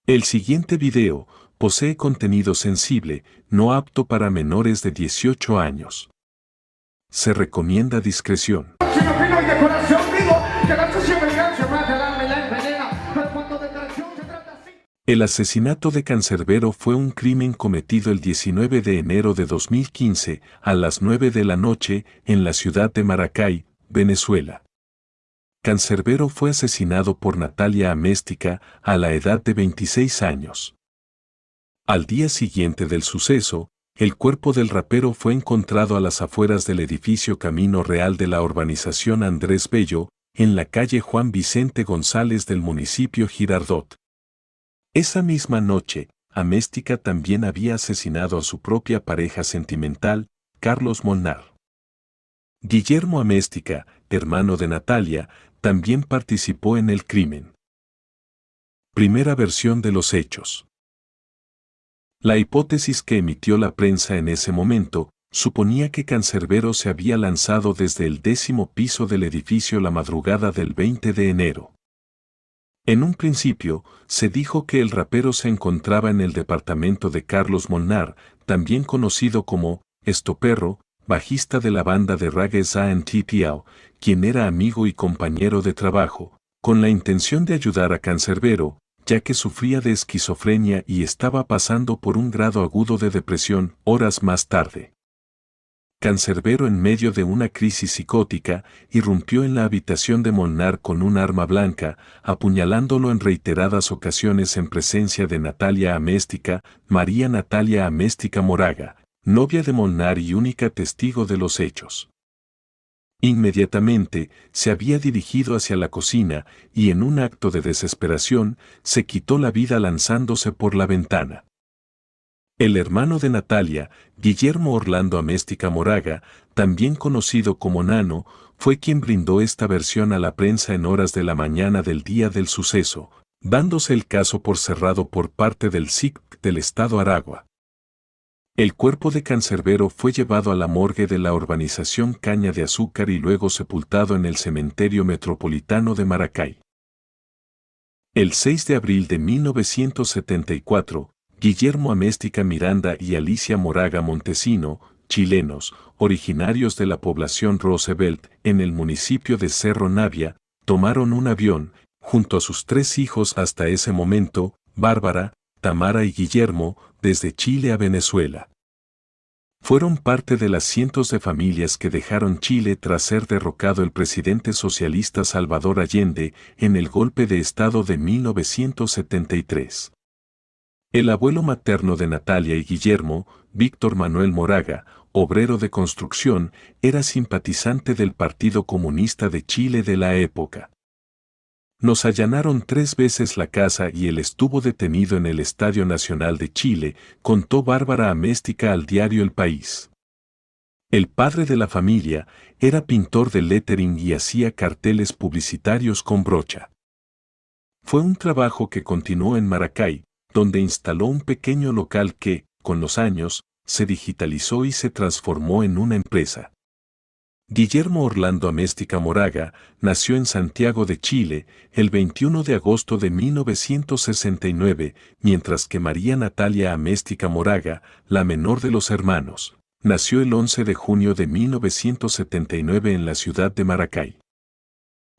El siguiente video posee contenido sensible, no apto para menores de 18 años. Se recomienda discreción. El asesinato de Cancerbero fue un crimen cometido el 19 de enero de 2015 a las 9 de la noche en la ciudad de Maracay, Venezuela. Cancerbero fue asesinado por Natalia Améstica a la edad de 26 años. Al día siguiente del suceso, el cuerpo del rapero fue encontrado a las afueras del edificio Camino Real de la urbanización Andrés Bello, en la calle Juan Vicente González del municipio Girardot. Esa misma noche, Améstica también había asesinado a su propia pareja sentimental, Carlos Molnar. Guillermo Améstica, hermano de Natalia, también participó en el crimen. Primera versión de los hechos. La hipótesis que emitió la prensa en ese momento suponía que Cancerbero se había lanzado desde el 10º piso del edificio la madrugada del 20 de enero. En un principio, se dijo que el rapero se encontraba en el departamento de Carlos Molnar, también conocido como Estoperro, bajista de la banda de reggae Zayn, quien era amigo y compañero de trabajo, con la intención de ayudar a Cancerbero, ya que sufría de esquizofrenia y estaba pasando por un grado agudo de depresión horas más tarde. Cancerbero, en medio de una crisis psicótica, irrumpió en la habitación de Molnar con un arma blanca, apuñalándolo en reiteradas ocasiones en presencia de Natalia Améstica, María Natalia Améstica Moraga, novia de Molnar y única testigo de los hechos. Inmediatamente se había dirigido hacia la cocina y en un acto de desesperación se quitó la vida lanzándose por la ventana. El hermano de Natalia, Guillermo Orlando Améstica Moraga, también conocido como Nano, fue quien brindó esta versión a la prensa en horas de la mañana del día del suceso, dándose el caso por cerrado por parte del SIC del estado Aragua. El cuerpo de Cancerbero fue llevado a la morgue de la urbanización Caña de Azúcar y luego sepultado en el cementerio metropolitano de Maracay. El 6 de abril de 1974, Guillermo Améstica Miranda y Alicia Moraga Montesino, chilenos, originarios de la población Roosevelt, en el municipio de Cerro Navia, tomaron un avión, junto a sus 3 hijos hasta ese momento, Bárbara, Tamara y Guillermo, desde Chile a Venezuela. Fueron parte de las cientos de familias que dejaron Chile tras ser derrocado el presidente socialista Salvador Allende en el golpe de Estado de 1973. El abuelo materno de Natalia y Guillermo, Víctor Manuel Moraga, obrero de construcción, era simpatizante del Partido Comunista de Chile de la época. Nos allanaron 3 veces la casa y él estuvo detenido en el Estadio Nacional de Chile, contó Bárbara Améstica al diario El País. El padre de la familia era pintor de lettering y hacía carteles publicitarios con brocha. Fue un trabajo que continuó en Maracay, donde instaló un pequeño local que, con los años, se digitalizó y se transformó en una empresa. Guillermo Orlando Améstica Moraga nació en Santiago de Chile el 21 de agosto de 1969, mientras que María Natalia Améstica Moraga, la menor de los hermanos, nació el 11 de junio de 1979 en la ciudad de Maracay.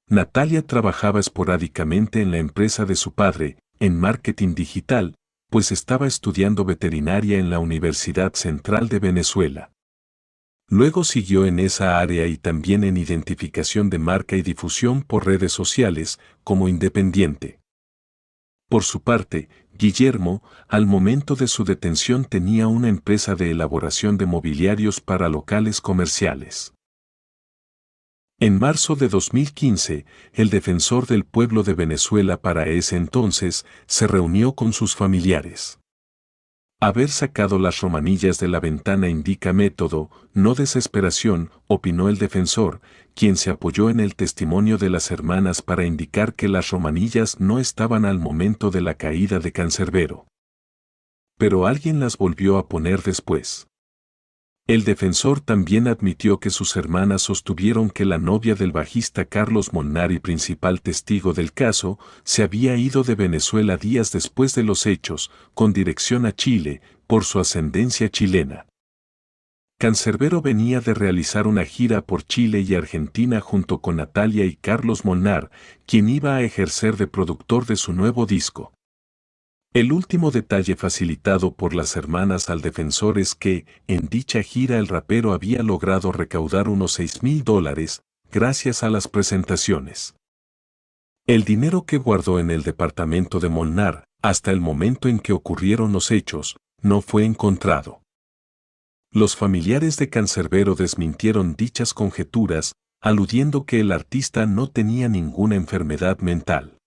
Natalia trabajaba esporádicamente en la empresa de su padre, en marketing digital, pues estaba estudiando veterinaria en la Universidad Central de Venezuela. Luego siguió en esa área y también en identificación de marca y difusión por redes sociales, como independiente. Por su parte, Guillermo, al momento de su detención tenía una empresa de elaboración de mobiliarios para locales comerciales. En marzo de 2015, el defensor del pueblo de Venezuela para ese entonces se reunió con sus familiares. Haber sacado las romanillas de la ventana indica método, no desesperación, opinó el defensor, quien se apoyó en el testimonio de las hermanas para indicar que las romanillas no estaban al momento de la caída de Cancerbero. Pero alguien las volvió a poner después. El defensor también admitió que sus hermanas sostuvieron que la novia del bajista Carlos Molnar y principal testigo del caso, se había ido de Venezuela días después de los hechos, con dirección a Chile, por su ascendencia chilena. Cancerbero venía de realizar una gira por Chile y Argentina junto con Natalia y Carlos Molnar, quien iba a ejercer de productor de su nuevo disco. El último detalle facilitado por las hermanas al defensor es que, en dicha gira el rapero había logrado recaudar unos $6,000, gracias a las presentaciones. El dinero que guardó en el departamento de Molnar, hasta el momento en que ocurrieron los hechos, no fue encontrado. Los familiares de Cancerbero desmintieron dichas conjeturas, aludiendo que el artista no tenía ninguna enfermedad mental.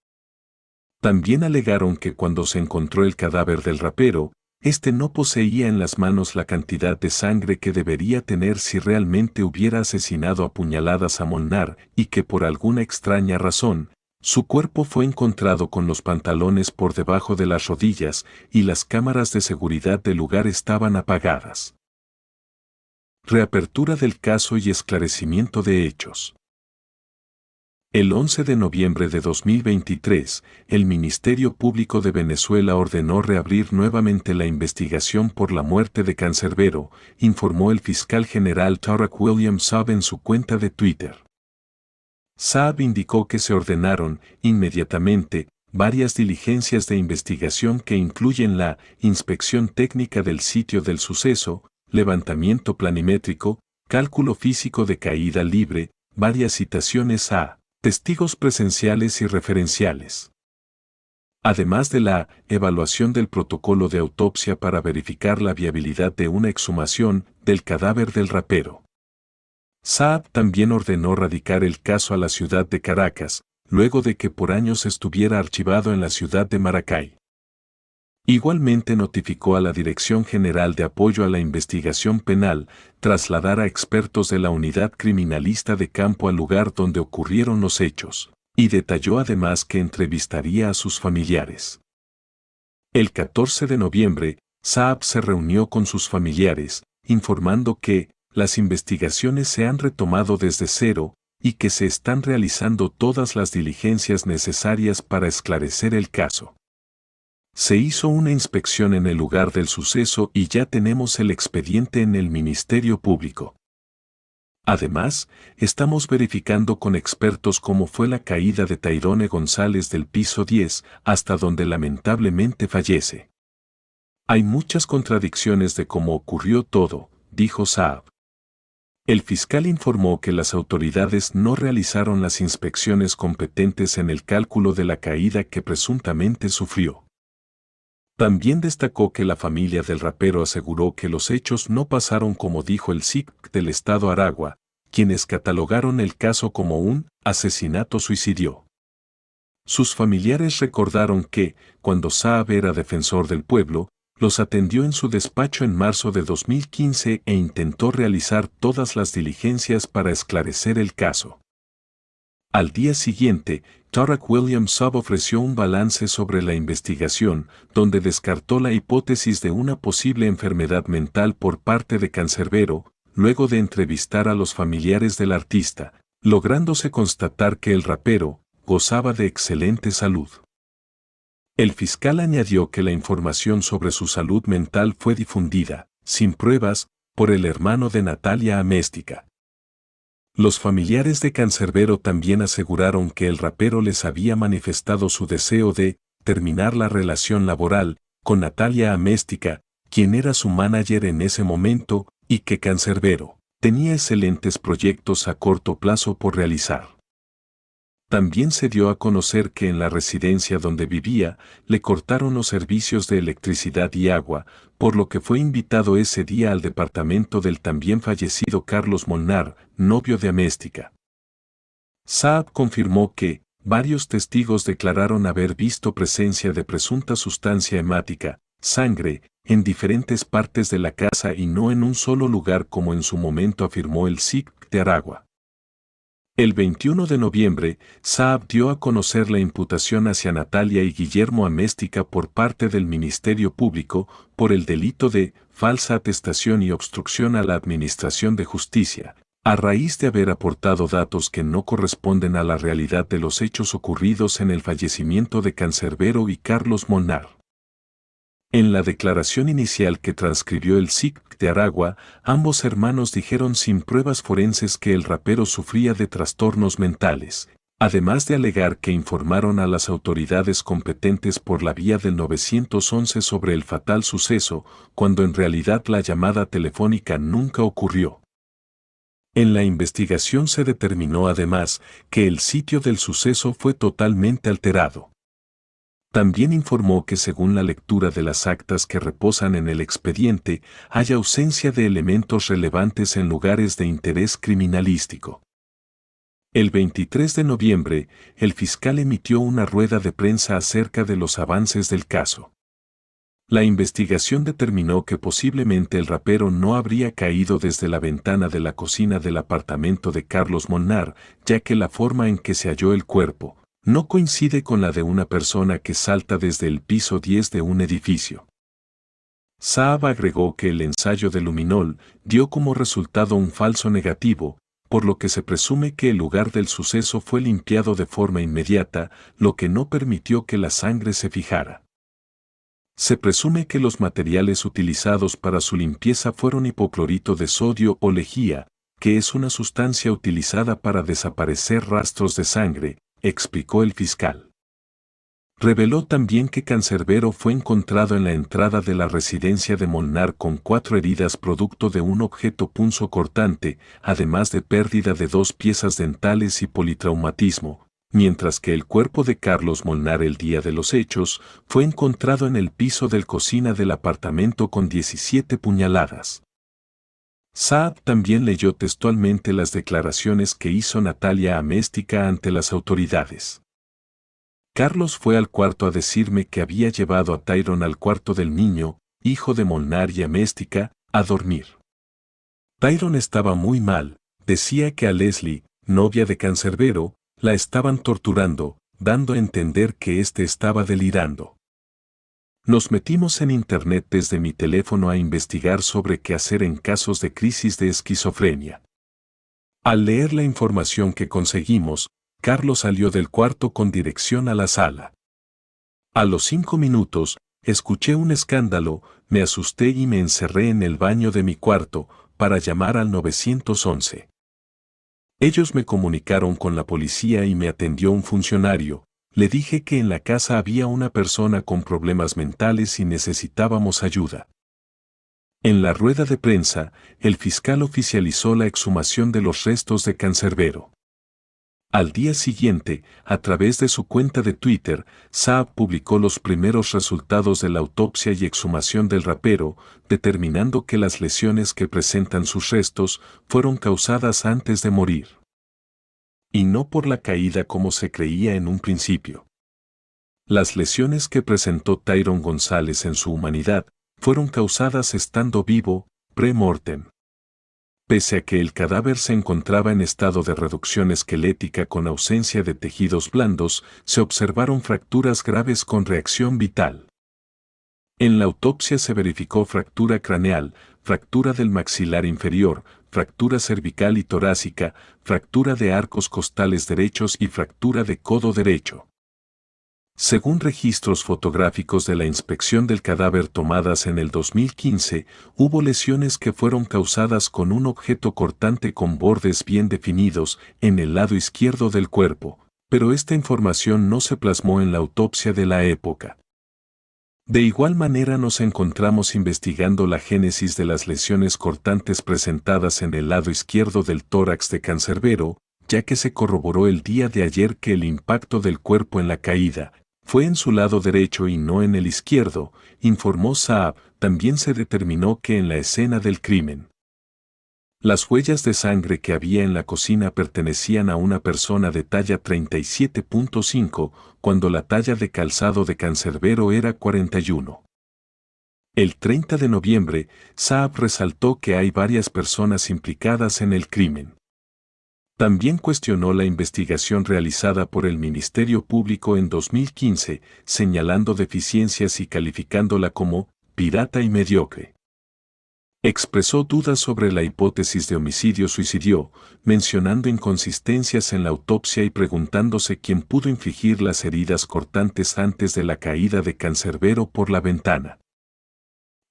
También alegaron que cuando se encontró el cadáver del rapero, este no poseía en las manos la cantidad de sangre que debería tener si realmente hubiera asesinado a puñaladas a Molnar y que por alguna extraña razón, su cuerpo fue encontrado con los pantalones por debajo de las rodillas y las cámaras de seguridad del lugar estaban apagadas. Reapertura del caso y esclarecimiento de hechos. El 11 de noviembre de 2023, el Ministerio Público de Venezuela ordenó reabrir nuevamente la investigación por la muerte de Cancerbero, informó el fiscal general Tarek William Saab en su cuenta de Twitter. Saab indicó que se ordenaron, inmediatamente, varias diligencias de investigación que incluyen la inspección técnica del sitio del suceso, levantamiento planimétrico, cálculo físico de caída libre, varias citaciones a testigos presenciales y referenciales. Además de la evaluación del protocolo de autopsia para verificar la viabilidad de una exhumación del cadáver del rapero. Saab también ordenó radicar el caso a la ciudad de Caracas, luego de que por años estuviera archivado en la ciudad de Maracay. Igualmente notificó a la Dirección General de Apoyo a la Investigación Penal trasladar a expertos de la Unidad Criminalista de Campo al lugar donde ocurrieron los hechos, y detalló además que entrevistaría a sus familiares. El 14 de noviembre, Saab se reunió con sus familiares, informando que las investigaciones se han retomado desde cero y que se están realizando todas las diligencias necesarias para esclarecer el caso. Se hizo una inspección en el lugar del suceso y ya tenemos el expediente en el Ministerio Público. Además, estamos verificando con expertos cómo fue la caída de Tairone González del piso 10 hasta donde lamentablemente fallece. Hay muchas contradicciones de cómo ocurrió todo, dijo Saab. El fiscal informó que las autoridades no realizaron las inspecciones competentes en el cálculo de la caída que presuntamente sufrió. También destacó que la familia del rapero aseguró que los hechos no pasaron como dijo el SIC del estado Aragua, quienes catalogaron el caso como un asesinato-suicidio. Sus familiares recordaron que, cuando Saab era defensor del pueblo, los atendió en su despacho en marzo de 2015 e intentó realizar todas las diligencias para esclarecer el caso. Al día siguiente, Tarek William Saab ofreció un balance sobre la investigación, donde descartó la hipótesis de una posible enfermedad mental por parte de Cancerbero, luego de entrevistar a los familiares del artista, lográndose constatar que el rapero gozaba de excelente salud. El fiscal añadió que la información sobre su salud mental fue difundida, sin pruebas, por el hermano de Natalia Améstica. Los familiares de Cancerbero también aseguraron que el rapero les había manifestado su deseo de terminar la relación laboral con Natalia Améstica, quien era su manager en ese momento, y que Cancerbero tenía excelentes proyectos a corto plazo por realizar. También se dio a conocer que en la residencia donde vivía le cortaron los servicios de electricidad y agua, por lo que fue invitado ese día al departamento del también fallecido Carlos Molnar, novio de Améstica. Saab confirmó que varios testigos declararon haber visto presencia de presunta sustancia hemática, sangre, en diferentes partes de la casa y no en un solo lugar como en su momento afirmó el SIC de Aragua. El 21 de noviembre, Saab dio a conocer la imputación hacia Natalia y Guillermo Améstica por parte del Ministerio Público por el delito de falsa atestación y obstrucción a la administración de justicia, a raíz de haber aportado datos que no corresponden a la realidad de los hechos ocurridos en el fallecimiento de Cancerbero y Carlos Molnar. En la declaración inicial que transcribió el SIC de Aragua, ambos hermanos dijeron sin pruebas forenses que el rapero sufría de trastornos mentales, además de alegar que informaron a las autoridades competentes por la vía del 911 sobre el fatal suceso, cuando en realidad la llamada telefónica nunca ocurrió. En la investigación se determinó además que el sitio del suceso fue totalmente alterado. También informó que según la lectura de las actas que reposan en el expediente, hay ausencia de elementos relevantes en lugares de interés criminalístico. El 23 de noviembre, el fiscal emitió una rueda de prensa acerca de los avances del caso. La investigación determinó que posiblemente el rapero no habría caído desde la ventana de la cocina del apartamento de Carlos Molnar, ya que la forma en que se halló el cuerpo no coincide con la de una persona que salta desde el piso 10 de un edificio. Saab agregó que el ensayo de luminol dio como resultado un falso negativo, por lo que se presume que el lugar del suceso fue limpiado de forma inmediata, lo que no permitió que la sangre se fijara. Se presume que los materiales utilizados para su limpieza fueron hipoclorito de sodio o lejía, que es una sustancia utilizada para desaparecer rastros de sangre, explicó el fiscal. Reveló también que Cancerbero fue encontrado en la entrada de la residencia de Molnar con 4 heridas producto de un objeto punzocortante, además de pérdida de 2 piezas dentales y politraumatismo, mientras que el cuerpo de Carlos Molnar el día de los hechos fue encontrado en el piso del cocina del apartamento con 17 puñaladas. Saab también leyó textualmente las declaraciones que hizo Natalia Améstica ante las autoridades. Carlos fue al cuarto a decirme que había llevado a Tyron al cuarto del niño, hijo de Molnar y Améstica, a dormir. Tyron estaba muy mal, decía que a Leslie, novia de Cancerbero, la estaban torturando, dando a entender que éste estaba delirando. Nos metimos en internet desde mi teléfono a investigar sobre qué hacer en casos de crisis de esquizofrenia. Al leer la información que conseguimos, Carlos salió del cuarto con dirección a la sala. A los 5 minutos, escuché un escándalo, me asusté y me encerré en el baño de mi cuarto, para llamar al 911. Ellos me comunicaron con la policía y me atendió un funcionario. Le dije que en la casa había una persona con problemas mentales y necesitábamos ayuda. En la rueda de prensa, el fiscal oficializó la exhumación de los restos de Cancerbero. Al día siguiente, a través de su cuenta de Twitter, Saab publicó los primeros resultados de la autopsia y exhumación del rapero, determinando que las lesiones que presentan sus restos fueron causadas antes de morir. Y no por la caída como se creía en un principio. Las lesiones que presentó Tyron González en su humanidad fueron causadas estando vivo, pre-mortem. Pese a que el cadáver se encontraba en estado de reducción esquelética con ausencia de tejidos blandos, se observaron fracturas graves con reacción vital. En la autopsia se verificó fractura craneal, fractura del maxilar inferior, fractura cervical y torácica, fractura de arcos costales derechos y fractura de codo derecho. Según registros fotográficos de la inspección del cadáver tomadas en el 2015, hubo lesiones que fueron causadas con un objeto cortante con bordes bien definidos en el lado izquierdo del cuerpo, pero esta información no se plasmó en la autopsia de la época. De igual manera nos encontramos investigando la génesis de las lesiones cortantes presentadas en el lado izquierdo del tórax de Cancerbero, ya que se corroboró el día de ayer que el impacto del cuerpo en la caída fue en su lado derecho y no en el izquierdo, informó Saab. También se determinó que en la escena del crimen, las huellas de sangre que había en la cocina pertenecían a una persona de talla 37.5, cuando la talla de calzado de Cancerbero era 41. El 30 de noviembre, Saab resaltó que hay varias personas implicadas en el crimen. También cuestionó la investigación realizada por el Ministerio Público en 2015, señalando deficiencias y calificándola como pirata y mediocre. Expresó dudas sobre la hipótesis de homicidio-suicidio, mencionando inconsistencias en la autopsia y preguntándose quién pudo infligir las heridas cortantes antes de la caída de Cancerbero por la ventana.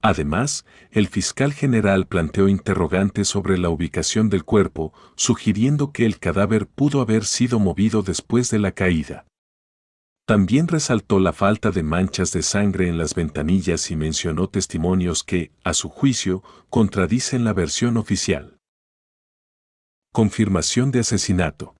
Además, el fiscal general planteó interrogantes sobre la ubicación del cuerpo, sugiriendo que el cadáver pudo haber sido movido después de la caída. También resaltó la falta de manchas de sangre en las ventanillas y mencionó testimonios que, a su juicio, contradicen la versión oficial. Confirmación de asesinato.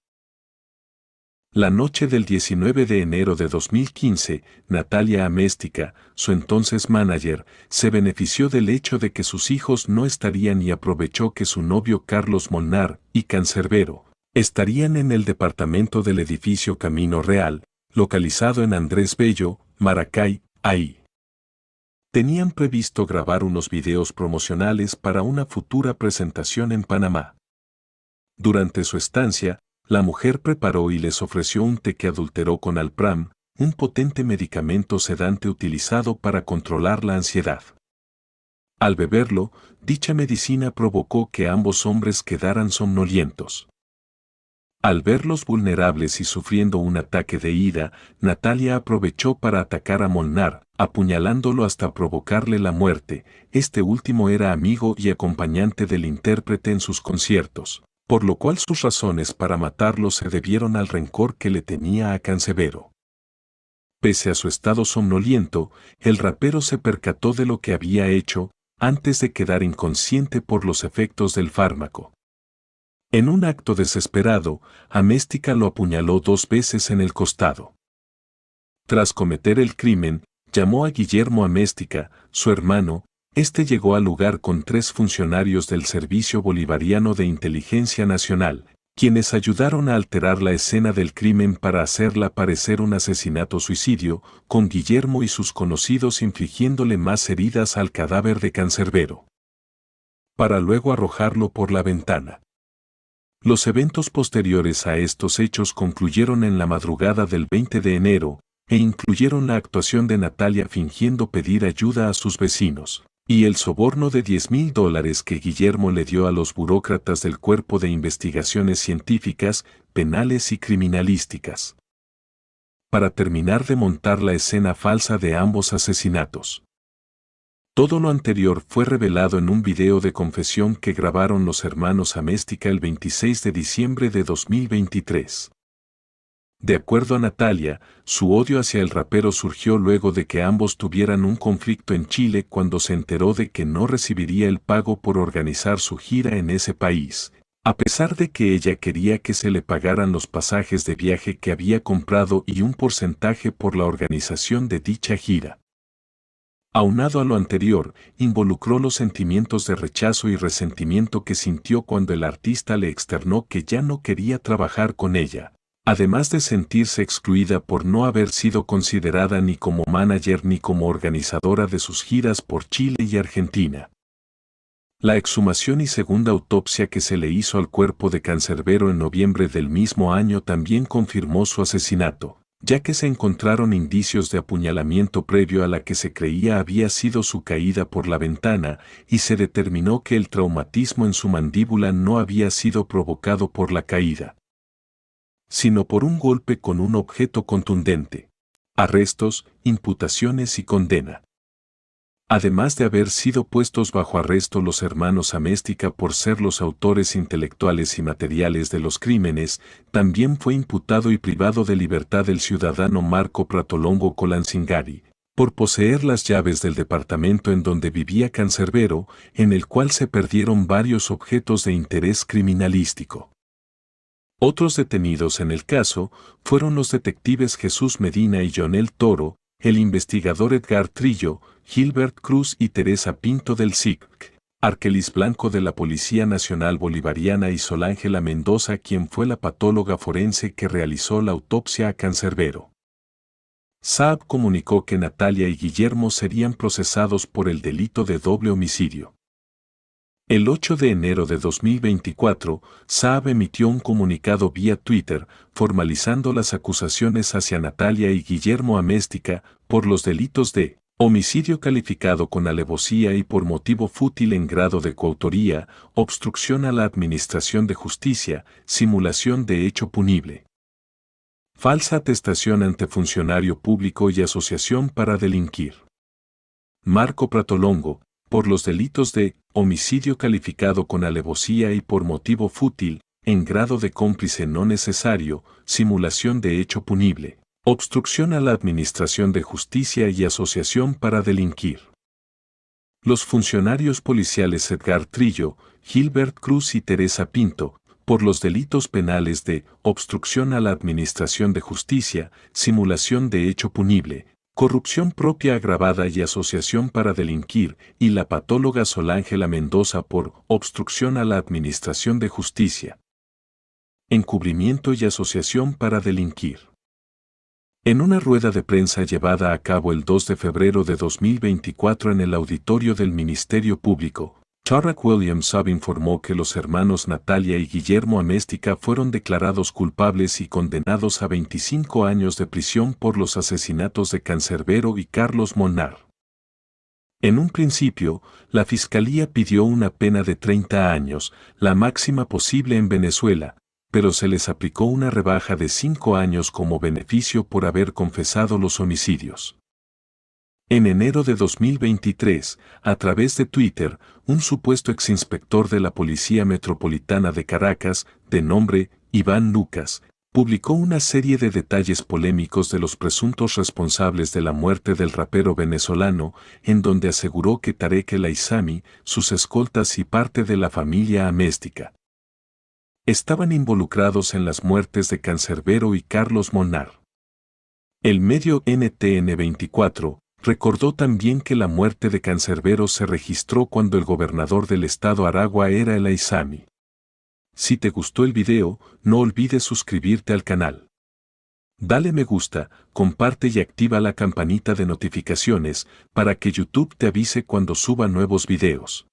La noche del 19 de enero de 2015, Natalia Améstica, su entonces manager, se benefició del hecho de que sus hijos no estarían y aprovechó que su novio Carlos Molnar y Cancerbero estarían en el departamento del edificio Camino Real, localizado en Andrés Bello, Maracay, ahí. Tenían previsto grabar unos videos promocionales para una futura presentación en Panamá. Durante su estancia, la mujer preparó y les ofreció un té que adulteró con alpram, un potente medicamento sedante utilizado para controlar la ansiedad. Al beberlo, dicha medicina provocó que ambos hombres quedaran somnolientos. Al verlos vulnerables y sufriendo un ataque de ira, Natalia aprovechó para atacar a Molnar, apuñalándolo hasta provocarle la muerte. Este último era amigo y acompañante del intérprete en sus conciertos, por lo cual sus razones para matarlo se debieron al rencor que le tenía a Cancerbero. Pese a su estado somnoliento, el rapero se percató de lo que había hecho, antes de quedar inconsciente por los efectos del fármaco. En un acto desesperado, Améstica lo apuñaló 2 veces en el costado. Tras cometer el crimen, llamó a Guillermo Améstica, su hermano. Este llegó al lugar con 3 funcionarios del Servicio Bolivariano de Inteligencia Nacional, quienes ayudaron a alterar la escena del crimen para hacerla parecer un asesinato-suicidio, con Guillermo y sus conocidos infligiéndole más heridas al cadáver de Cancerbero, para luego arrojarlo por la ventana. Los eventos posteriores a estos hechos concluyeron en la madrugada del 20 de enero, e incluyeron la actuación de Natalia fingiendo pedir ayuda a sus vecinos, y el soborno de $10,000 que Guillermo le dio a los burócratas del Cuerpo de Investigaciones Científicas, Penales y Criminalísticas, para terminar de montar la escena falsa de ambos asesinatos. Todo lo anterior fue revelado en un video de confesión que grabaron los hermanos Améstica el 26 de diciembre de 2023. De acuerdo a Natalia, su odio hacia el rapero surgió luego de que ambos tuvieran un conflicto en Chile cuando se enteró de que no recibiría el pago por organizar su gira en ese país, a pesar de que ella quería que se le pagaran los pasajes de viaje que había comprado y un porcentaje por la organización de dicha gira. Aunado a lo anterior, involucró los sentimientos de rechazo y resentimiento que sintió cuando el artista le externó que ya no quería trabajar con ella, además de sentirse excluida por no haber sido considerada ni como manager ni como organizadora de sus giras por Chile y Argentina. La exhumación y segunda autopsia que se le hizo al cuerpo de Cancerbero en noviembre del mismo año también confirmó su asesinato, ya que se encontraron indicios de apuñalamiento previo a la que se creía había sido su caída por la ventana, y se determinó que el traumatismo en su mandíbula no había sido provocado por la caída, sino por un golpe con un objeto contundente. Arrestos, imputaciones y condena. Además de haber sido puestos bajo arresto los hermanos Améstica por ser los autores intelectuales y materiales de los crímenes, también fue imputado y privado de libertad el ciudadano Marco Pratolongo Colancingari, por poseer las llaves del departamento en donde vivía Cancerbero, en el cual se perdieron varios objetos de interés criminalístico. Otros detenidos en el caso fueron los detectives Jesús Medina y Jonel Toro, el investigador Edgar Trillo, Gilbert Cruz y Teresa Pinto del SIC, Arkelis Blanco de la Policía Nacional Bolivariana y Solángela Mendoza, quien fue la patóloga forense que realizó la autopsia a Cancerbero. Saab comunicó que Natalia y Guillermo serían procesados por el delito de doble homicidio. El 8 de enero de 2024, Saab emitió un comunicado vía Twitter formalizando las acusaciones hacia Natalia y Guillermo Améstica por los delitos de homicidio calificado con alevosía y por motivo fútil en grado de coautoría, obstrucción a la administración de justicia, simulación de hecho punible, falsa atestación ante funcionario público y asociación para delinquir. Marco Pratolongo, por los delitos de homicidio calificado con alevosía y por motivo fútil, en grado de cómplice no necesario, simulación de hecho punible, obstrucción a la administración de justicia y asociación para delinquir. Los funcionarios policiales Edgar Trillo, Gilbert Cruz y Teresa Pinto, por los delitos penales de obstrucción a la administración de justicia, simulación de hecho punible, corrupción propia agravada y asociación para delinquir, y la patóloga Solángela Mendoza por obstrucción a la administración de justicia, encubrimiento y asociación para delinquir. En una rueda de prensa llevada a cabo el 2 de febrero de 2024 en el auditorio del Ministerio Público, Tarek William Saab informó que los hermanos Natalia y Guillermo Améstica fueron declarados culpables y condenados a 25 años de prisión por los asesinatos de Cancerbero y Carlos Molnar. En un principio, la Fiscalía pidió una pena de 30 años, la máxima posible en Venezuela, pero se les aplicó una rebaja de 5 años como beneficio por haber confesado los homicidios. En enero de 2023, a través de Twitter, un supuesto exinspector de la Policía Metropolitana de Caracas, de nombre Iván Lucas, publicó una serie de detalles polémicos de los presuntos responsables de la muerte del rapero venezolano, en donde aseguró que Tarek El Aissami, sus escoltas y parte de la familia Améstica estaban involucrados en las muertes de Cancerbero y Carlos Molnar. El medio NTN24 recordó también que la muerte de Cancerbero se registró cuando el gobernador del estado Aragua era El Aissami. Si te gustó el video, no olvides suscribirte al canal. Dale me gusta, comparte y activa la campanita de notificaciones para que YouTube te avise cuando suba nuevos videos.